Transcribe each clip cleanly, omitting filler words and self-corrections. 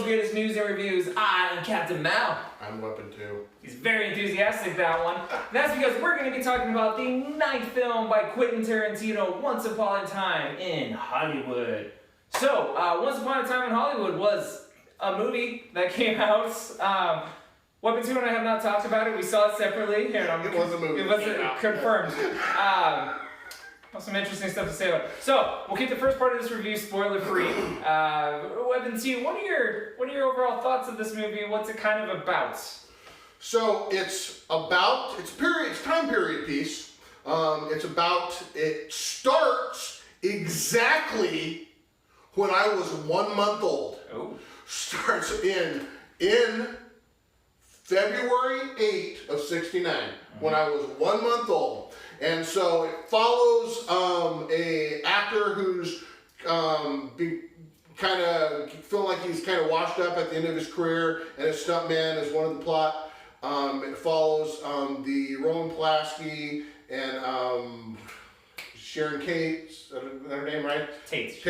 world's greatest news and reviews. I am Captain Mao. I'm Weapon 2. He's very enthusiastic, that one. And that's because we're going to be talking about the 9th film by Quentin Tarantino, Once Upon a Time in Hollywood. So, Once Upon a Time in Hollywood was a movie that came out. Weapon 2 and I have not talked about it. We saw it separately. Here, It was a movie. It was confirmed. Some interesting stuff to say about it. So, we'll keep the first part of this review spoiler-free. Weapon 2, what are your overall thoughts of this movie? What's it kind of about? So it's time period piece. It starts exactly when I was 1 month old. Oh. Starts in February 8th of 69, when I was 1 month old. And so it follows a actor who's kind of feeling like he's kind of washed up at the end of his career, and his stuntman is one of the plot. It follows the Roman Polanski and Sharon Tate, is that her name, right? Tate.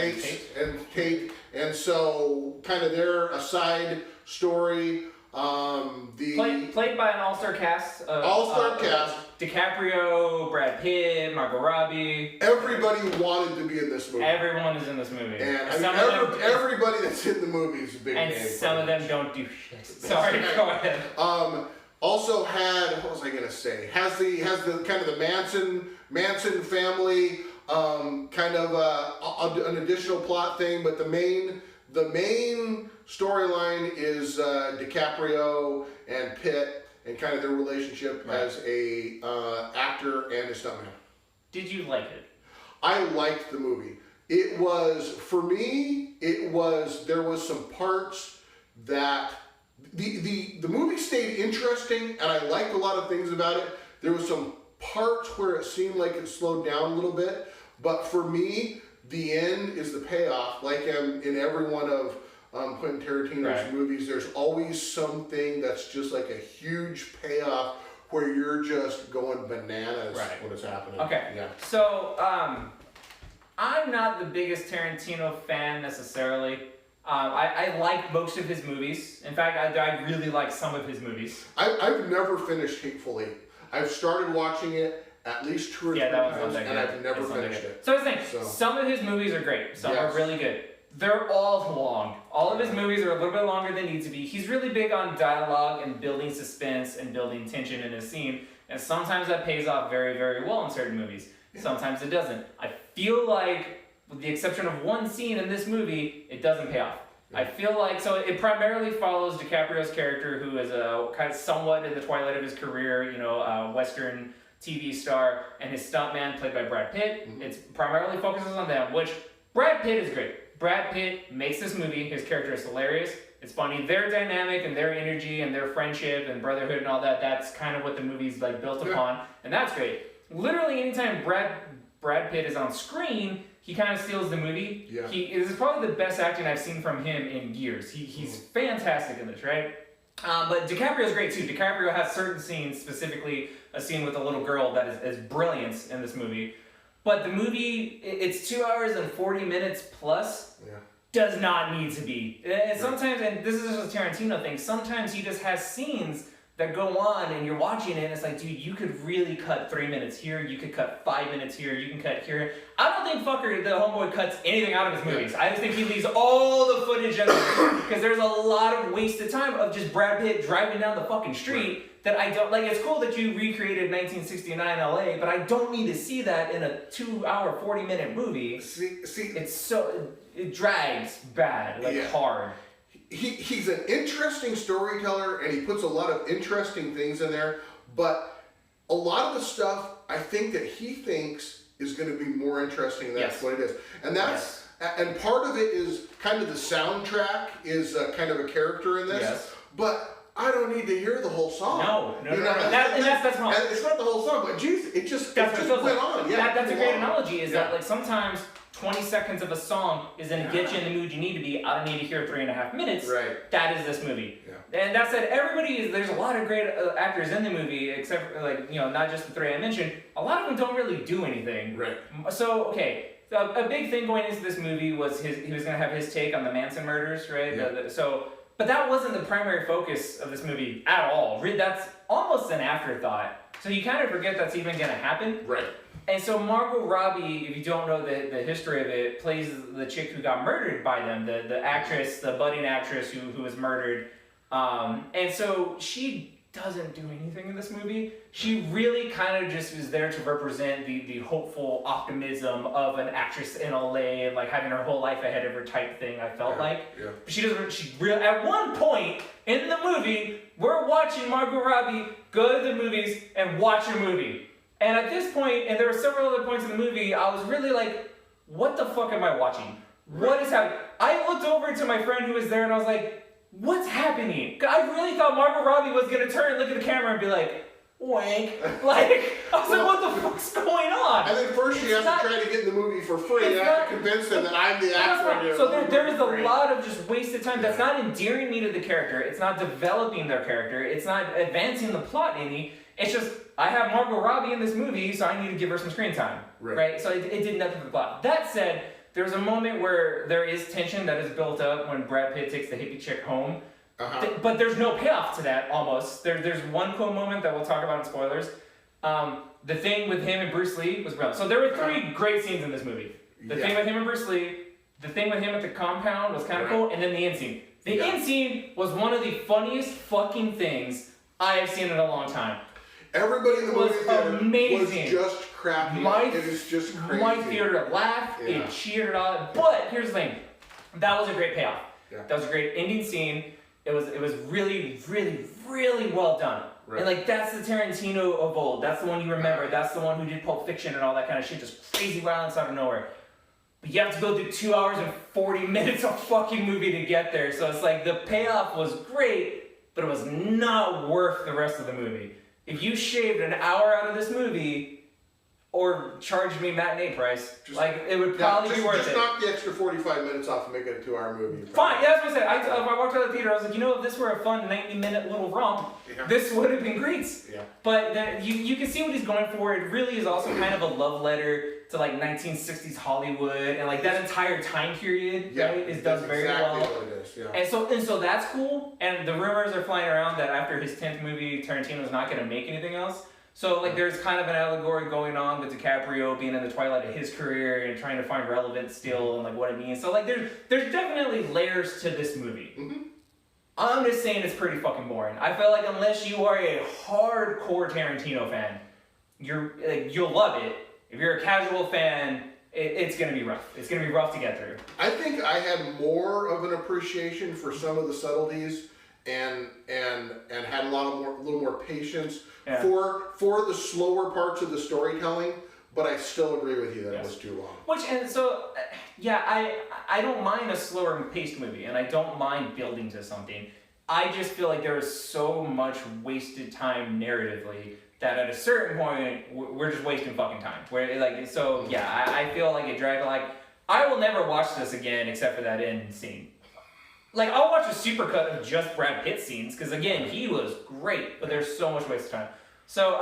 And so kind of their aside story. Played by an all-star cast. Cast. DiCaprio, Brad Pitt, Margot Robbie. Everybody wanted to be in this movie. Everyone is in this movie. And everybody that's in the movie is a big name. And some of them don't do shit. Sorry, go ahead. Also had, what was I gonna say? Has the kind of the Manson family, kind of an additional plot thing, but the main storyline is DiCaprio and Pitt and kind of their relationship as a actor and a stuntman. Did you like it? I liked the movie. It was, for me, there was some parts that the movie stayed interesting, and I liked a lot of things about it. There was some parts where it seemed like it slowed down a little bit, but for me, the end is the payoff. Like in every one of Quentin Tarantino's movies, there's always something that's just like a huge payoff where you're just going bananas when it's happening. Okay. Yeah. So, I'm not the biggest Tarantino fan necessarily. I like most of his movies. In fact, I really like some of his movies. I've never finished Hateful Eight. I've started watching it at least 2 or 3 times, and I've never finished it. So here's the thing. Some of his movies are great. Some are really good. They're all long. All of his movies are a little bit longer than they need to be. He's really big on dialogue and building suspense and building tension in a scene. And sometimes that pays off very, very well in certain movies. Yeah. Sometimes it doesn't. I feel like, with the exception of one scene in this movie, it doesn't pay off. Yeah. I feel like, so it primarily follows DiCaprio's character, who is kind of somewhat in the twilight of his career, Western TV star, and his stuntman, played by Brad Pitt. Mm-hmm. It's primarily focuses on them, which Brad Pitt is great. Brad Pitt makes this movie. His character is hilarious. It's funny. Their dynamic and their energy and their friendship and brotherhood and all that, that's kind of what the movie's like built upon. And that's great. Literally anytime Brad Pitt is on screen, he kind of steals the movie. Yeah. This is probably the best acting I've seen from him in years. He's fantastic in this, right? But DiCaprio's great too. DiCaprio has certain scenes, specifically a scene with a little girl that is brilliant in this movie. But the movie, it's 2 hours and 40 minutes plus, does not need to be. And sometimes, and this is just a Tarantino thing, sometimes he just has scenes that go on and you're watching it and it's like, dude, you could really cut 3 minutes here, you could cut 5 minutes here, you can cut here. I don't think the homeboy cuts anything out of his movies. I just think he leaves all the footage in there because there's a lot of wasted time of just Brad Pitt driving down the fucking street that I don't, like, it's cool that you recreated 1969 LA, but I don't need to see that in a 2 hour, 40 minute movie. It drags bad, hard. He's an interesting storyteller, and he puts a lot of interesting things in there, but a lot of the stuff I think that he thinks is going to be more interesting than that's what it is. And that's and part of it is kind of the soundtrack is kind of a character in this, but I don't need to hear the whole song. No. That's wrong. It's not the whole song, but geez, it just went on. Yeah, that's a great analogy. Is that like sometimes 20 seconds of a song is going to get you in the mood you need to be. I don't need to hear 3.5 minutes. Right. That is this movie. Yeah. And that said, there's a lot of great actors in the movie, except for not just the 3 I mentioned. A lot of them don't really do anything. Right. So, okay. So a big thing going into this movie was he was going to have his take on the Manson murders, right? Yeah. So but that wasn't the primary focus of this movie at all. That's almost an afterthought. So you kind of forget that's even going to happen. Right. And so Margot Robbie, if you don't know the history of it, plays the chick who got murdered by them, the actress, the budding actress who was murdered. And so she doesn't do anything in this movie. She really kind of just is there to represent the hopeful optimism of an actress in LA and like having her whole life ahead of her type thing, I felt like. Yeah. But she doesn't, at one point in the movie, we're watching Margot Robbie go to the movies and watch a movie. And at this point, and there were several other points in the movie, I was really like, what the fuck am I watching? What is happening? I looked over to my friend who was there and I was like, what's happening? I really thought Margot Robbie was going to turn and look at the camera and be like, wank. Like, I was like, what the fuck's going on? And then first she has to try to get in the movie for free. And I have to convince them that I'm the actor. So there is a lot of just wasted time that's not endearing me to the character. It's not developing their character. It's not advancing the plot any. It's just, I have Margot Robbie in this movie, so I need to give her some screen time. Right? So it did nothing for the plot. That said, there's a moment where there is tension that is built up when Brad Pitt takes the hippie chick home. But there's no payoff to that, almost. There's one cool moment that we'll talk about in spoilers. The thing with him and Bruce Lee was brilliant. So there were three great scenes in this movie. The thing with him and Bruce Lee, the thing with him at the compound was kind of cool, and then the end scene. The end scene was one of the funniest fucking things I have seen in a long time. Everybody in the movie theater was just cracking up. It is just crazy. My theater laughed, it cheered on. But here's the thing, that was a great payoff. That was a great ending scene. It was really, really, really well done. And like that's the Tarantino of old. That's the one you remember. That's the one who did Pulp Fiction and all that kind of shit. Just crazy violence out of nowhere. But you have to go through 2 hours and 40 minutes of fucking movie to get there. So it's like the payoff was great, but it was not worth the rest of the movie. If you shaved an hour out of this movie, or charged me matinee price, it would probably be worth it. Just knock the extra 45 minutes off and make it a 2-hour movie. Fine, that's what I said. I walked out of the theater, I was like, if this were a fun 90-minute little romp, this would have been great. But you can see what he's going for. It really is also kind of a love letter to like 1960s Hollywood and like that entire time period. Right? It does very well. What it is, And so that's cool. And the rumors are flying around that after his 10th movie, Tarantino's not going to make anything else. So like there's kind of an allegory going on with DiCaprio being in the twilight of his career and trying to find relevance still and like what it means. So like there's definitely layers to this movie. I'm just saying it's pretty fucking boring. I feel like unless you are a hardcore Tarantino fan, you'll love it. If you're a casual fan, it's gonna be rough. It's gonna be rough to get through. I think I had more of an appreciation for some of the subtleties and had a little more patience for the slower parts of the storytelling, but I still agree with you that it was too long. I don't mind a slower paced movie, and I don't mind building to something. I just feel like there is so much wasted time narratively that at a certain point we're just wasting fucking time. I feel like it dragged. Like I will never watch this again except for that end scene. Like, I'll watch a supercut of just Brad Pitt scenes, because, again, he was great, but there's so much waste of time. So,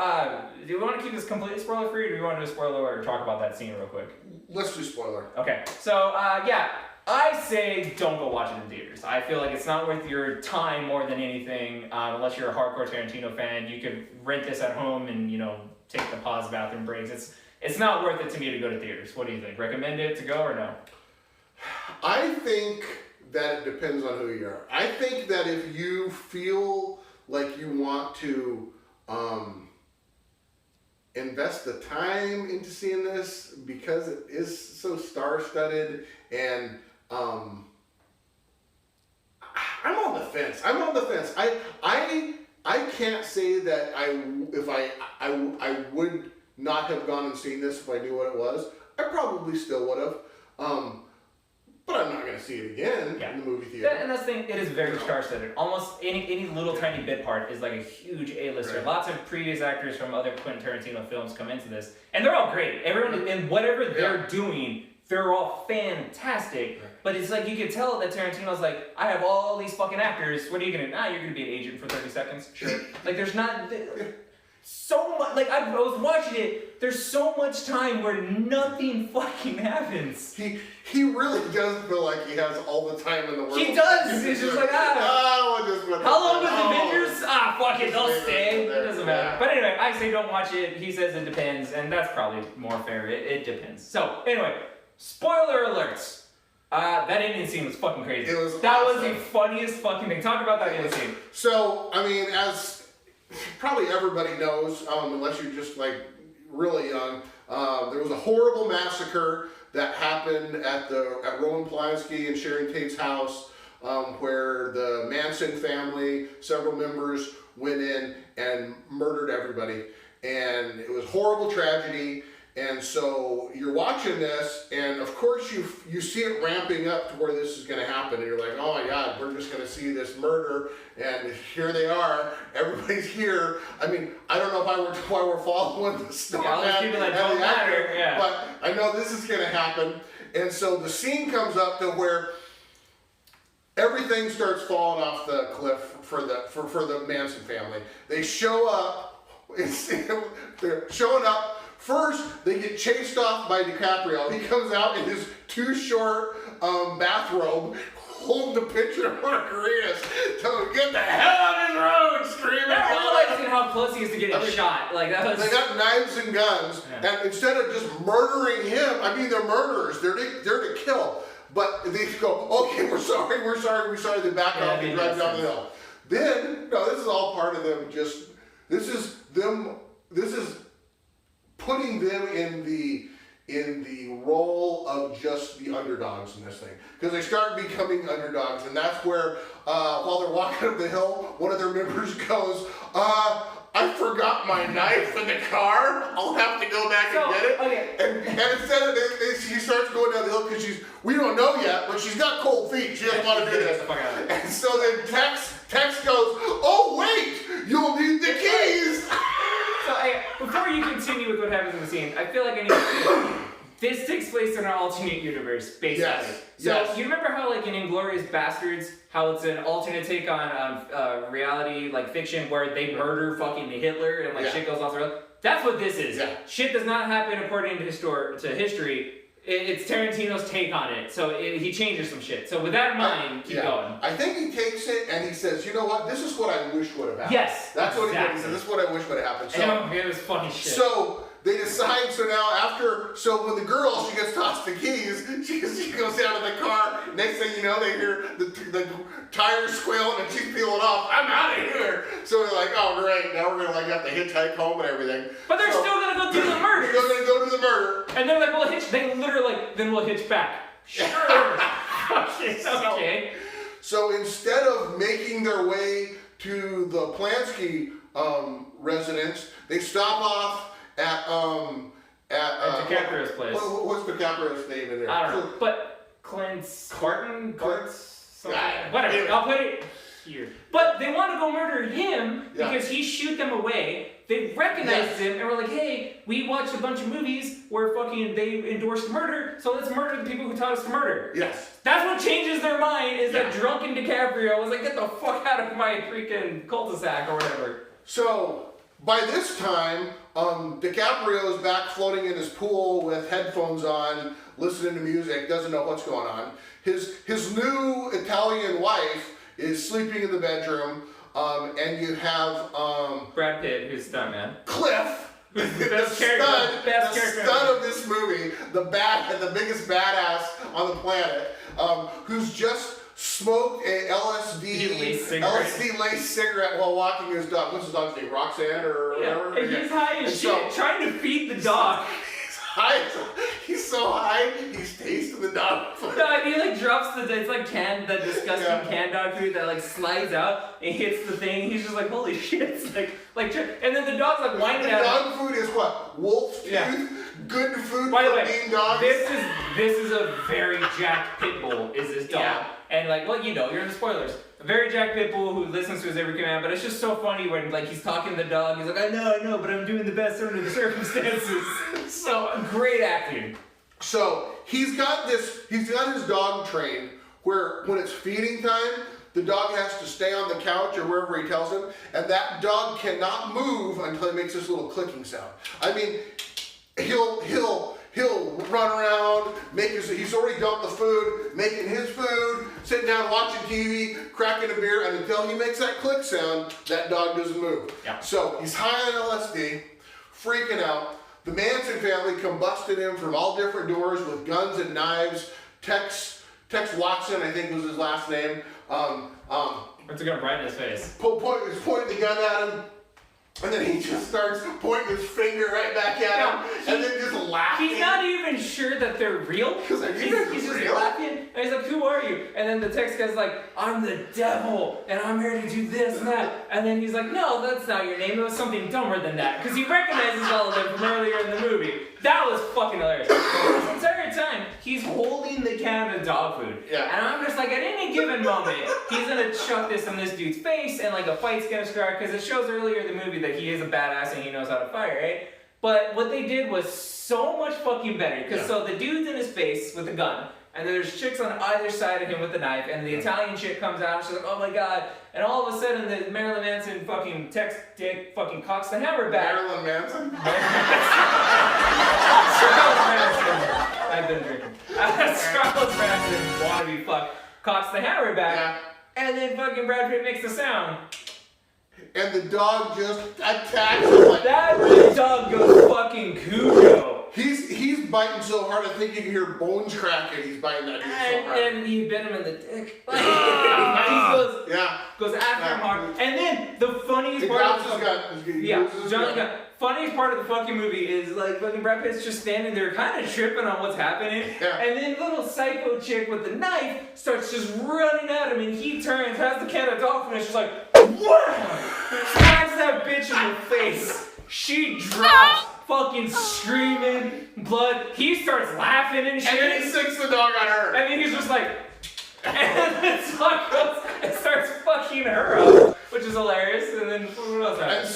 do we want to keep this completely spoiler-free, or do we want to do a spoiler or talk about that scene real quick? Let's do spoiler. Okay, so, I say don't go watch it in theaters. I feel like it's not worth your time more than anything, unless you're a hardcore Tarantino fan. You could rent this at home and, take the pause bathroom breaks. It's not worth it to me to go to theaters. What do you think? Recommend it to go or no? I think that it depends on who you are. I think that if you feel like you want to invest the time into seeing this because it is so star-studded and I'm on the fence. I can't say that I would not have gone and seen this if I knew what it was. I probably still would have. But I'm not going to see it again in the movie theater. And that's the thing, it is very star-studded. Almost any little tiny bit part is like a huge A-lister. Right. Lots of previous actors from other Quentin Tarantino films come into this, and they're all great. Everyone, and whatever they're doing, they're all fantastic. Right. But it's like, you can tell that Tarantino's like, I have all these fucking actors, what are you going to do? You're going to be an agent for 30 seconds? Sure. Like, there's not... So much, like I was watching it, there's so much time where nothing fucking happens. He really does feel like he has all the time in the world. He does! It's just like, what. How long was Avengers? Fuck it, they'll stay. There, It doesn't matter. yeah. But anyway, I say don't watch it. He says it depends, and that's probably more fair. It depends. So anyway, spoiler alerts. That ending scene was fucking crazy. It was that awesome. was the funniest fucking thing. Talk about that ending scene. So, I mean, as probably everybody knows, unless you're just like really young, there was a horrible massacre that happened at Roman Polanski and Sharon Tate's house, where the Manson family, several members went in and murdered everybody. And it was a horrible tragedy. And so you're watching this, and of course you see it ramping up to where this is going to happen, and you're like, oh my God, we're just going to see this murder, and here they are, everybody's here. I mean, I don't know why we're following the stuff. Yeah, all these people that don't matter, yeah. But I know this is going to happen, and so the scene comes up to where everything starts falling off the cliff for the Manson family. They show up, they're showing up. First, they get chased off by DiCaprio. He comes out in his too short bathrobe, holding the pitcher of margaritas. Telling him, get the hell out of his road, screaming. Not realizing how close he is to getting shot. Like that was. They got knives and guns, and instead of just murdering him, I mean, they're murderers. They're to kill. But they go, okay, we're sorry. They back off and drive down the hill. Then, no, this is all part of them. This is putting them in the role of just the underdogs in this thing, because they start becoming underdogs, and that's where while they're walking up the hill, one of their members goes, I forgot my knife in the car. I'll have to go back and get it. Okay. And instead of he starts going down the hill because we don't know yet, but she's got cold feet. She doesn't want to do this. And so then Tex goes, oh wait, you'll need the keys. So before you continue with what happens in the scene, I feel like I need to this takes place in an alternate universe, basically. Yes. So you remember how, like in *Inglourious Bastards*, how it's an alternate take on reality, like fiction, where they murder fucking Hitler and like shit goes off the road? That's what this is. Yeah. Shit does not happen according to history. It's Tarantino's take on it, so he changes some shit. So with that in mind, keep going. I think he takes it and he says, you know what, this is what I wish would have happened. Yes, That's what he exactly. said. This is what I wish would have happened. So, it was funny shit. So they decide, so when the girl, she gets tossed the keys, she goes down to the car, next thing you know, they hear the tires squealing and she's peeling off, I'm out of here. So they're like, oh great, now we're gonna have to hitchhike home and everything. But they're still gonna go do the murder. They're gonna go do the murder. And they're like, they literally then we'll hitch back. Sure. Okay. So instead of making their way to the Polanski residence, they stop off at DiCaprio's place. What's DiCaprio's name in there? I don't know. But Clint's Barton? Something. Yeah. Whatever. Anyway. I'll put it here. But they want to go murder him because he shoot them away. They recognized him and were like, hey, we watched a bunch of movies where fucking they endorsed murder, so let's murder the people who taught us to murder. Yes. That's what changes their mind, is that drunken DiCaprio was like, get the fuck out of my freaking cul-de-sac or whatever. So by this time, DiCaprio is back floating in his pool with headphones on, listening to music, doesn't know what's going on. His new Italian wife is sleeping in the bedroom, and you have Brad Pitt, who's stuntman. Cliff, the character. stud of this movie, the biggest badass on the planet, who's just smoked a LSD laced cigarette while walking his dog. What's his dog's name? Roxanne or whatever? And he's high as shit, trying to feed the dog. He's so high, he's tasting the dog food. No, and he like drops it's like the disgusting canned dog food that like slides out and hits the thing. He's just like, holy shit. It's like, and then the dog's like whining at him. Dog food is what? Wolf tooth? Good food By the for way, mean dogs? This is a very jacked pit bull, is this dog. Yeah. And like, well, you're in the spoilers. A very jacked pit bull who listens to his every command, but it's just so funny when like he's talking to the dog, he's like, I know, but I'm doing the best under the circumstances. So great acting. So he's got his dog trained where when it's feeding time, the dog has to stay on the couch or wherever he tells him, and that dog cannot move until he makes this little clicking sound. I mean, he'll he'll run around, he's already dumped the food, making his food, sitting down watching TV, cracking a beer, and until he makes that click sound, that dog doesn't move. Yeah. So he's high on LSD, freaking out. The Manson family combusted him from all different doors with guns and knives. Tex Watson, I think was his last name. What's it gonna right in his face? Pointing the gun at him. And then he just starts pointing his finger right back at him, and then just laughing. He's not even sure that they're real. He's He's just laughing, and he's like, "Who are you?" And then the text guy's like, "I'm the devil, and I'm here to do this and that." And then he's like, "No, that's not your name. It was something dumber than that," because he recognizes all of them from earlier in the movie. That was fucking hilarious. This entire time, he's holding the can of dog food. Yeah. And I'm just like, at any given moment, he's gonna chuck this in this dude's face, and like a fight's gonna start, because it shows earlier in the movie that he is a badass and he knows how to fight, right? But what they did was so much fucking better, because so the dude's in his face with a gun, and there's chicks on either side of him with a knife, and the Italian chick comes out, and she's like, "Oh my god," and all of a sudden the Marilyn Manson fucking text dick fucking cocks the hammer back. Marilyn Manson? Charles Manson. I've been drinking. Charles Manson, wannabe fuck, cocks the hammer back, and then fucking Brad Pitt makes the sound. And the dog just attacks him like that dog goes fucking Cujo. He's biting so hard I think you can hear bones cracking. He's biting that dude so hard. And he bit him in the dick. Like, he goes after him hard. And then the funniest part of the funniest part of the fucking movie is like fucking Brad Pitt's just standing there kind of tripping on what's happening. Yeah. And then little psycho chick with the knife starts just running at him, and he turns, has the can of dog food, and she's like, "Wow!" Smacks that bitch in the face. She drops, fucking screaming, blood. He starts laughing and shit. And then he sicks the dog on her. And then he's just like, and then dog goes and starts fucking her up, which is hilarious. And then what else happened? And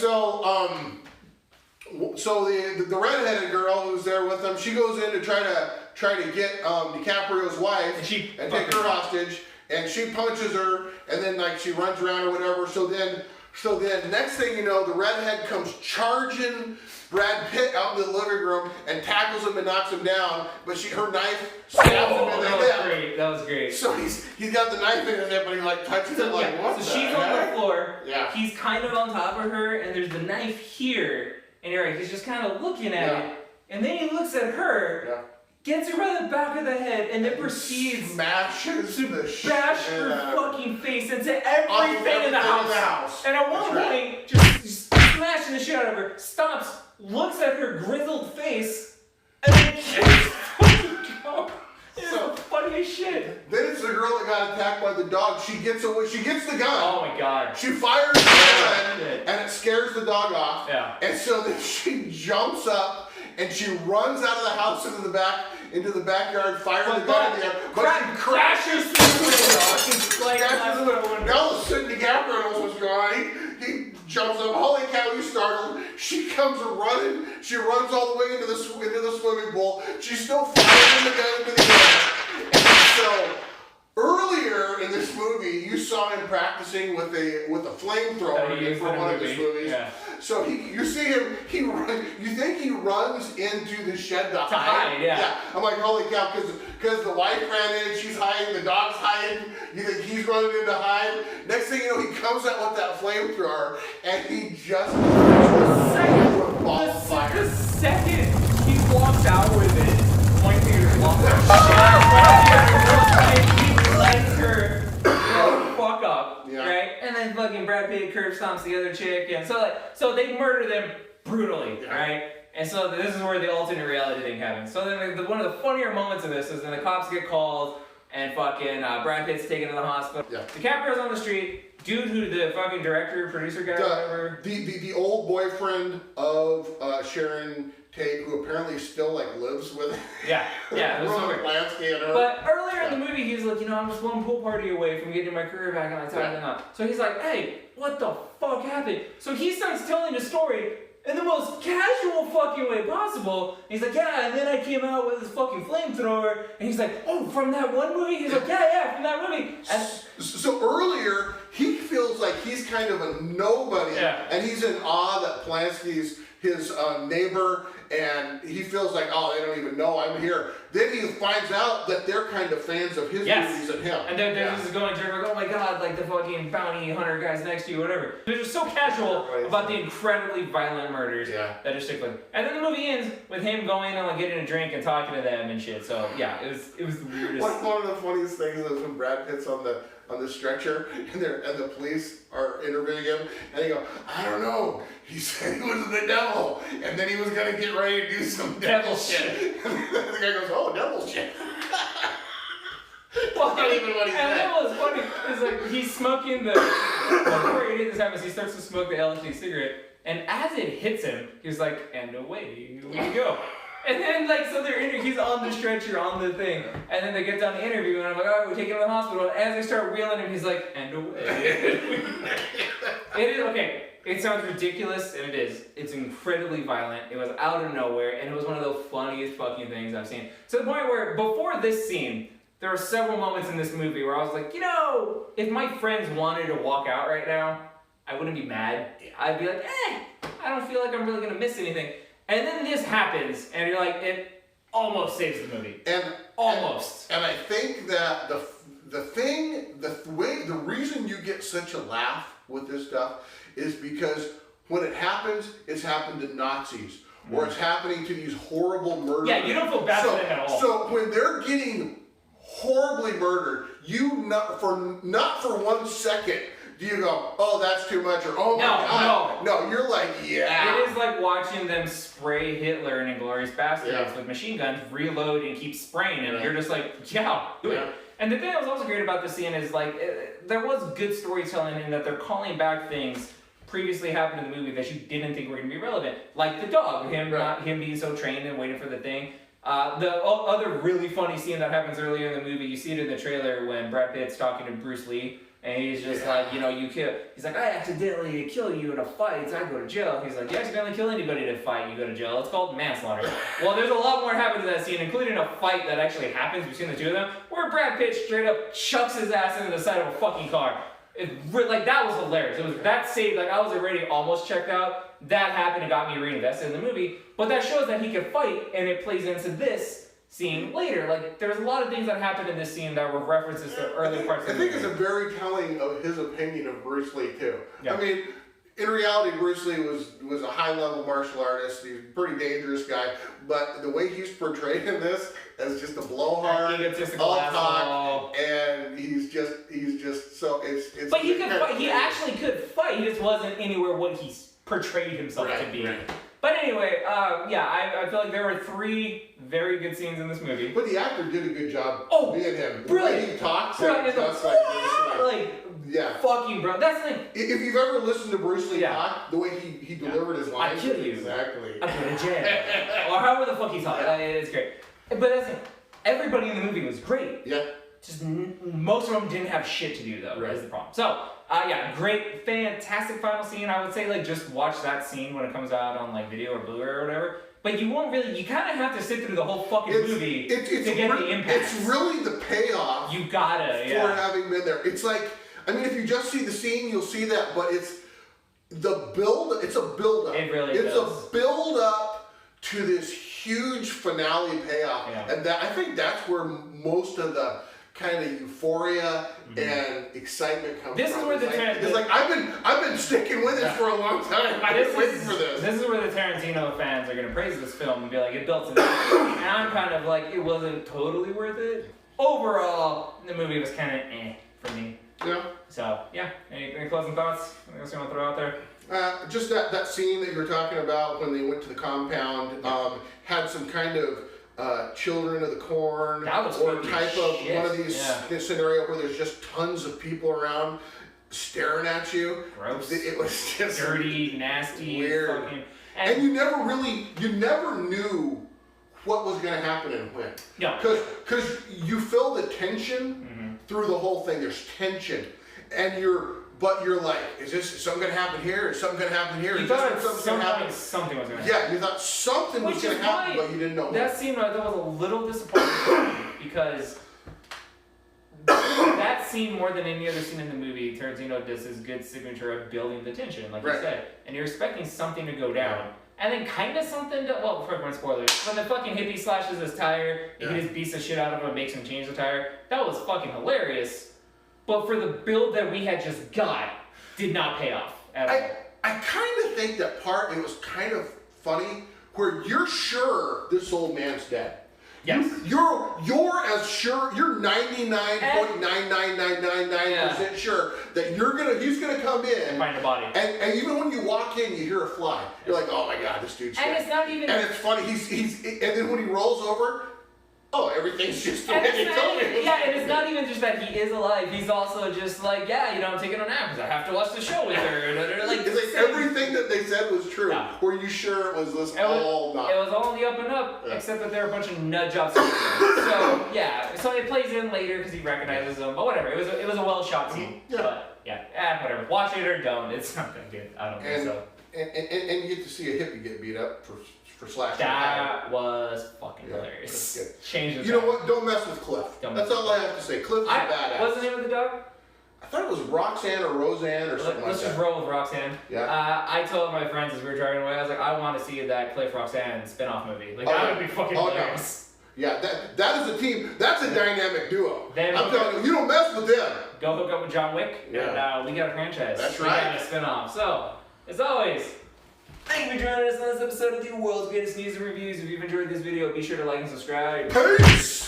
so the redheaded girl who's there with them, she goes in to try to get DiCaprio's wife and take her hostage, and she punches her, and then like she runs around or whatever. So then next thing you know, the redhead comes charging Brad Pitt out in the living room and tackles him and knocks him down, but her knife stabs him in the hip. That was great. So he's got the knife in his hip, but he like touches it like what? So she's on the floor. Yeah. He's kind of on top of her, and there's the knife here. And you're right, he's just kind of looking at it. And then he looks at her, gets her by the back of the head, and then proceeds smashes to bash her fucking face into everything in the house. And at one point, just smashing the shit out of her, stops, looks at her grizzled face, and then keeps fucking going. It's the funniest shit. Then it's the girl that got attacked by the dog. She gets away. She gets the gun. Oh my god. She fires the gun, and it scares the dog off. Yeah. And so then she jumps up and she runs out of the house into the backyard, firing the gun in the air. But she crashes through the window. Now all of a sudden, DiCaprio knows what's going on. He jumps up. Holy cow! He's startled. She comes running. She runs all the way into the swimming pool. She's still firing the gun into the air. And so earlier in this movie, you saw him practicing with a flamethrower for one of his movies. Yeah. So you see him. You think he runs into the shed to hide? Yeah. I'm like, holy cow! Because the wife ran in, she's hiding, the dog's hiding. You think he's running in to hide? Next thing you know, he comes out with that flamethrower, and he just the second he walks out with it, pointing at her he lets her fuck up, right? And then fucking Brad Pitt curb stomps the other chick, and so they murder them brutally, right? And so this is where the alternate reality thing happens. So then one of the funnier moments of this is when the cops get called and fucking Brad Pitt's taken to the hospital. Yeah. DiCaprio's on the street. Dude who the fucking director, producer guy, whatever. The old boyfriend of Sharon Tate, who apparently still like lives with Yeah. Roman Polanski and her. But earlier in the movie, he was like, I'm just one pool party away from getting my career back on time. So he's like, hey, what the fuck happened? So he starts telling the story in the most casual fucking way possible. And he's like, yeah, and then I came out with this fucking flamethrower. And he's like, oh, from that one movie? He's like, yeah, from that movie. And so earlier, he feels like he's kind of a nobody. Yeah. And he's in awe that Polanski's his neighbor, and he feels like, oh, they don't even know I'm here. Then he finds out that they're kind of fans of his movies and him. And they're just going to like, oh my god, like the fucking bounty hunter guys next to you, whatever. They're just so casual about the incredibly violent murders that just take place. And then the movie ends with him going and like getting a drink and talking to them and shit. So yeah, it was the weirdest. One of the funniest things is when Brad Pitt's on the stretcher and the police are interviewing him, and they go, I don't know. He said he was the devil, and then he was gonna get ready to do some devil shit. And the guy goes, oh, devil shit. Well, not even what he said. And that was funny. It's like he's smoking before any of this happens, he starts to smoke the LSD cigarette, and as it hits him, he's like, and away we go. And then, like, so he's on the stretcher, on the thing. And then they get done the interview, and I'm like, all right, we take him to the hospital. And as they start wheeling him, he's like, and away. It is, okay, it sounds ridiculous, and it is. It's incredibly violent. It was out of nowhere, and it was one of the funniest fucking things I've seen. To the point where, before this scene, there were several moments in this movie where I was like, you know, if my friends wanted to walk out right now, I wouldn't be mad. I'd be like, I don't feel like I'm really gonna miss anything. And then this happens, and you're like, it almost saves the movie. Almost. And I think that the reason you get such a laugh with this stuff is because when it happens, it's happened to Nazis. Or it's happening to these horrible murders. Yeah, you don't feel bad for them at all. So when they're getting horribly murdered, not for 1 second do you go, oh, that's too much, or oh my god. No, you're like, yeah. It is like watching them spray Hitler in Inglourious Basterds with machine guns, reload and keep spraying, and you're just like, yeah, do it. And the thing that was also great about this scene is like, there was good storytelling in that they're calling back things previously happened in the movie that you didn't think were going to be relevant. Like the dog, him being so trained and waiting for the thing. The other really funny scene that happens earlier in the movie, you see it in the trailer when Brad Pitt's talking to Bruce Lee. And he's just like, you know, he's like, I accidentally kill you in a fight, so I go to jail. He's like, you accidentally kill anybody in a fight, you go to jail. It's called manslaughter. Well, there's a lot more happens in that scene, including a fight that actually happens between the two of them, where Brad Pitt straight up chucks his ass into the side of a fucking car. That was hilarious. It was that saved, like I was already almost checked out. That happened and got me reinvested in the movie. But that shows that he can fight, and it plays into this scene later. Like, there's a lot of things that happened in this scene that were references to early parts of the movie. I think it's a very telling of his opinion of Bruce Lee, too. Yeah. I mean, in reality, Bruce Lee was a high-level martial artist. He's a pretty dangerous guy. But the way he's portrayed in this as just a blowhard, all talk, and he's just so it's. But he could fight. He actually could fight. He just wasn't anywhere what he portrayed himself to be. Right. But anyway, I feel like there were 3 very good scenes in this movie. But the actor did a good job being him. Brilliant. The way he talks fucking bro. That's the thing. If you've ever listened to Bruce Lee talk, the way he delivered his lines. I kill you. Exactly. I go to jail. Or however the fuck he talked. It's great. But that's the thing. Everybody in the movie was great. Yeah. Just most of them didn't have shit to do though. Is the problem. So great, fantastic final scene. I would say like just watch that scene when it comes out on like video or Blu-ray or whatever. But you won't really. You kind of have to sit through the whole fucking movie to get the impact. It's really the payoff. You gotta for having been there. It's like, I mean, if you just see the scene, you'll see that. But it's the build. It's a build up. It really is. It's a build up to this huge finale payoff, and I think that's where most of the kind of euphoria and excitement comes from. This is where it's like I've been sticking with it for a long time. I've been waiting for this. This is where the Tarantino fans are gonna praise this film and be like, it built enough. And I'm kind of like, it wasn't totally worth it. Overall, the movie was kind of for me. Yeah. So any closing thoughts? Anything else you want to throw out there? Just that scene that you were talking about when they went to the compound had some kind of Children of the Corn or type of one of these scenario where there's just tons of people around staring at you. Gross. It was just dirty, nasty, weird. Fucking, and you never knew what was going to happen and when. Yeah. Because you feel the tension through the whole thing. There's tension, and you're like, is something going to happen here? Is something going to happen here? You thought something was going to happen. Yeah, you thought something was going to happen, but you didn't know. That scene I thought was a little disappointing because that scene, more than any other scene in the movie, Tarantino does his good signature of building the tension, like you said. And you're expecting something to go down. And then kind of something to, well, before everyone spoilers, when the fucking hippie slashes his tire, and he just beats the shit out of him and makes him change the tire, that was fucking hilarious. But for the build that we had just got, did not pay off at all. I kind of think that part, it was kind of funny, where you're sure this old man's dead. Yes. You're as sure, you're 99.99999% sure that he's gonna come in and find a body. And even when you walk in, you hear a fly. You're like, oh my god, this dude's dead. And it's not even. And it's funny. And then when he rolls over, oh, everything's just the way they told me. Yeah, and it's not even just that he is alive. He's also just like, yeah, I'm taking a nap because I have to watch the show with her. Like, it's like everything that they said was true. Yeah. Were you sure it was this all not? It was all on the up and up, except that there are a bunch of nut jobs. So so it plays in later because he recognizes them. But whatever, it was a well shot scene. Yeah. But whatever. Watch it or don't. It's not that good. I don't think so. And you get to see a hippie get beat up for slashing. That was fucking hilarious. Change the You know what? Don't mess with Cliff. That's all I have to say. Cliff's a badass. What's the name of the dog? I thought it was Roxanne or Roseanne or something like that. Let's just roll with Roxanne. Yeah. I told my friends as we were driving away, I was like, I want to see that Cliff Roxanne spin-off movie. Like, that would be fucking hilarious. Yeah, that is a team. That's a dynamic duo. I'm telling you, you don't mess with them. Go hook up with John Wick, and we got a franchise. That's right. We got a spin-off. So, as always, thank you for joining us on this episode of the world's greatest news and reviews. If you've enjoyed this video, be sure to like and subscribe. Peace!